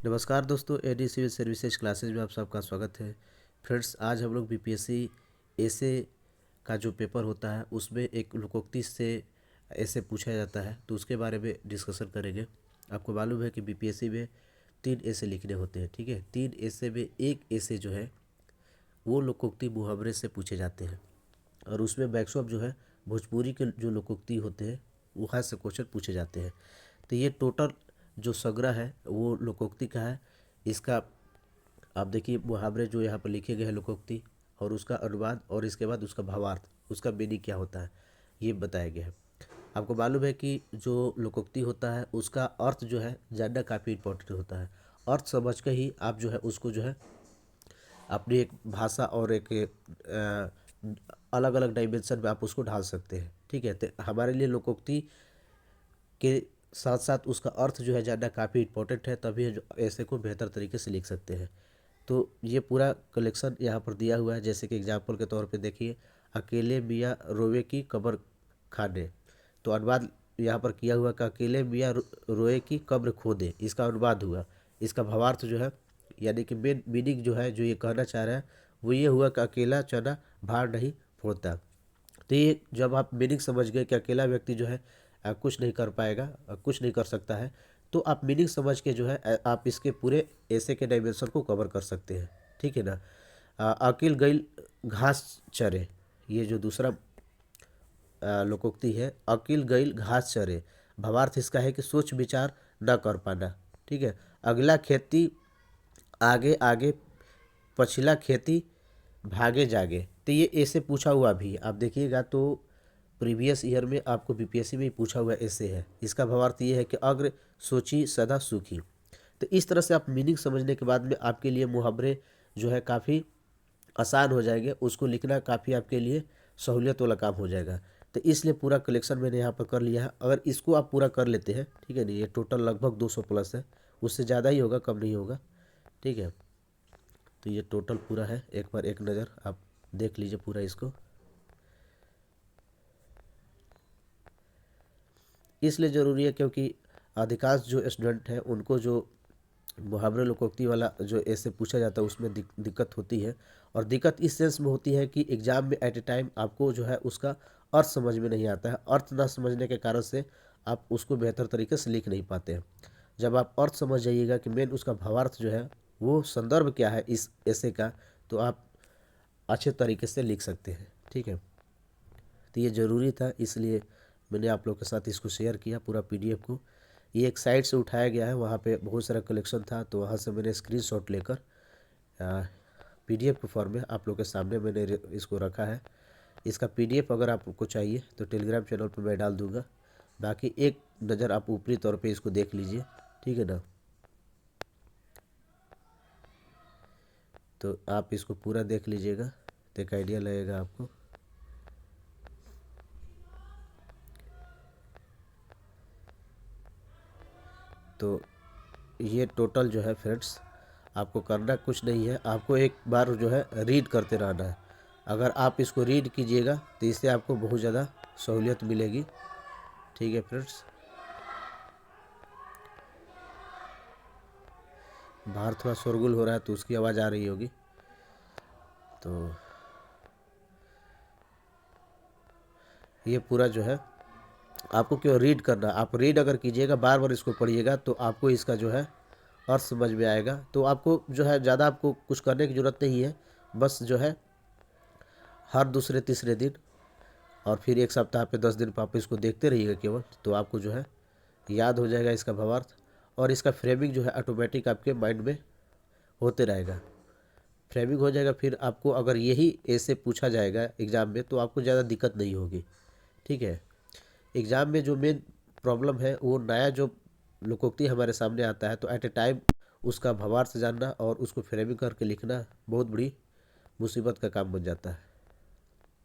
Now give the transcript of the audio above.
नमस्कार दोस्तों, AD civil services classes में आप सबका स्वागत है। फ्रेंड्स, आज हम लोग बीपीएससी ऐसे का जो पेपर होता है उसमें एक लोकोक्ति से ऐसे पूछा जाता है, तो उसके बारे में डिस्कशन करेंगे। आपको मालूम है कि बीपीएससी में 3 ऐसे लिखने होते हैं, ठीक है। 3 ऐसे में एक ऐसे जो है वो लोकोक्ति मुहावरे से पूछे जाते हैं, और उसमें मैक्सिमम जो है भोजपुरी के जो लोकोक्ति होते हैं वहाँ से क्वेश्चन पूछे जाते हैं। तो ये टोटल जो संग्रह है वो लोकोक्ति का है। इसका आप देखिए मुहावरे जो यहाँ पर लिखे गए हैं लोकोक्ति, और उसका अनुवाद, और इसके बाद उसका भावार्थ, उसका मीनिंग क्या होता है ये बताया गया है। आपको मालूम है कि जो लोकोक्ति होता है उसका अर्थ जो है जानना काफ़ी इम्पोर्टेंट होता है। अर्थ समझ के ही आप जो है उसको जो है अपनी एक भाषा और एक अलग अलग डायमेंशन में आप उसको ढाल सकते हैं, ठीक है। तो हमारे लिए लोकोक्ति के साथ साथ उसका अर्थ जो है जानना काफ़ी इम्पोर्टेंट है, तभी जो ऐसे को बेहतर तरीके से लिख सकते हैं। तो ये पूरा कलेक्शन यहाँ पर दिया हुआ है। जैसे कि एग्जाम्पल के तौर पे देखिए, अकेले मियाँ रोए की कब्र खाने। तो अनुवाद यहाँ पर किया हुआ कि अकेले मियाँ रोए की कब्र खोदे, इसका अनुवाद हुआ। इसका भावार्थ जो है यानी कि मेन मीनिंग जो है जो ये कहना चाह रहा है वो ये हुआ कि अकेला चना भार नहीं फोड़ता। तो ये जब आप मीनिंग समझ गए कि अकेला व्यक्ति जो है कुछ नहीं कर पाएगा, कुछ नहीं कर सकता है, तो आप मीनिंग समझ के जो है आप इसके पूरे ऐसे के डायमेंशन को कवर कर सकते हैं, ठीक है ना। अकिल गईल घास चरे, ये जो दूसरा लोकोक्ति है, अकिल गईल घास चरे, भावार्थ इसका है कि सोच विचार न कर पाना, ठीक है। अगला खेती आगे आगे, पछिला खेती भागे जागे। तो ये ऐसे पूछा हुआ भी आप देखिएगा तो प्रीवियस ईयर में आपको बीपीएससी में ही पूछा हुआ ऐसे है। इसका भावार्थ ये है कि अग्र सोची सदा सुखी। तो इस तरह से आप मीनिंग समझने के बाद में आपके लिए मुहावरे जो है काफ़ी आसान हो जाएंगे, उसको लिखना काफ़ी आपके लिए सहूलियत वाला काम हो जाएगा। तो इसलिए पूरा कलेक्शन मैंने यहाँ पर कर लिया है। अगर इसको आप पूरा कर लेते हैं, ठीक है नहीं, ये टोटल लगभग 200 प्लस है, उससे ज़्यादा ही होगा, कम नहीं होगा, ठीक है। तो ये टोटल पूरा है, एक बार एक नज़र आप देख लीजिए पूरा इसको। इसलिए ज़रूरी है क्योंकि अधिकांश जो स्टूडेंट हैं उनको जो मुहावरे लोकोक्ति वाला जो ऐसे पूछा जाता है उसमें दिक्कत होती है। और दिक्कत इस सेंस में होती है कि एग्ज़ाम में एट ए टाइम आपको जो है उसका अर्थ समझ में नहीं आता है। अर्थ ना समझने के कारण से आप उसको बेहतर तरीके से लिख नहीं पाते हैं। जब आप अर्थ समझ जाइएगा कि मेन उसका भावार्थ जो है वो संदर्भ क्या है इस ऐसे का, तो आप अच्छे तरीके से लिख सकते हैं, ठीक है। तो ये ज़रूरी था, इसलिए मैंने आप लोग के साथ इसको शेयर किया पूरा पीडीएफ को। ये एक साइट से उठाया गया है, वहाँ पे बहुत सारा कलेक्शन था, तो वहाँ से मैंने स्क्रीनशॉट लेकर पीडीएफ के फॉर्म में आप लोग के सामने मैंने इसको रखा है। इसका पीडीएफ अगर आपको चाहिए तो टेलीग्राम चैनल पर मैं डाल दूँगा। बाकी एक नज़र आप ऊपरी तौर पे इसको देख लीजिए, ठीक है ना। तो आप इसको पूरा देख लीजिएगा तो एक आइडिया लगेगा आपको। तो ये टोटल जो है फ्रेंड्स, आपको करना कुछ नहीं है, आपको एक बार जो है रीड करते रहना है। अगर आप इसको रीड कीजिएगा तो इससे आपको बहुत ज़्यादा सहूलियत मिलेगी, ठीक है फ्रेंड्स। बाहर थोड़ा शोरगुल हो रहा है तो उसकी आवाज़ आ रही होगी। तो ये पूरा जो है आपको क्यों रीड करना, आप रीड अगर कीजिएगा, बार बार इसको पढ़िएगा, तो आपको इसका जो है अर्थ समझ में आएगा। तो आपको जो है ज़्यादा आपको कुछ करने की ज़रूरत नहीं है, बस जो है हर दूसरे तीसरे दिन और फिर एक सप्ताह पे 10 दिन पर आप इसको देखते रहिएगा केवल, तो आपको जो है याद हो जाएगा इसका भावार्थ। और इसका फ्रेमिंग जो है ऑटोमेटिक आपके माइंड में होते रहेगा, फ्रेमिंग हो जाएगा। फिर आपको अगर यही ऐसे पूछा जाएगा एग्ज़ाम में तो आपको ज़्यादा दिक्कत नहीं होगी, ठीक है। एग्ज़ाम में जो मेन प्रॉब्लम है वो नया जो लोकोक्ति हमारे सामने आता है, तो एट ए टाइम उसका भावार्थ जानना और उसको फ्रेमिंग करके लिखना बहुत बड़ी मुसीबत का काम बन जाता है।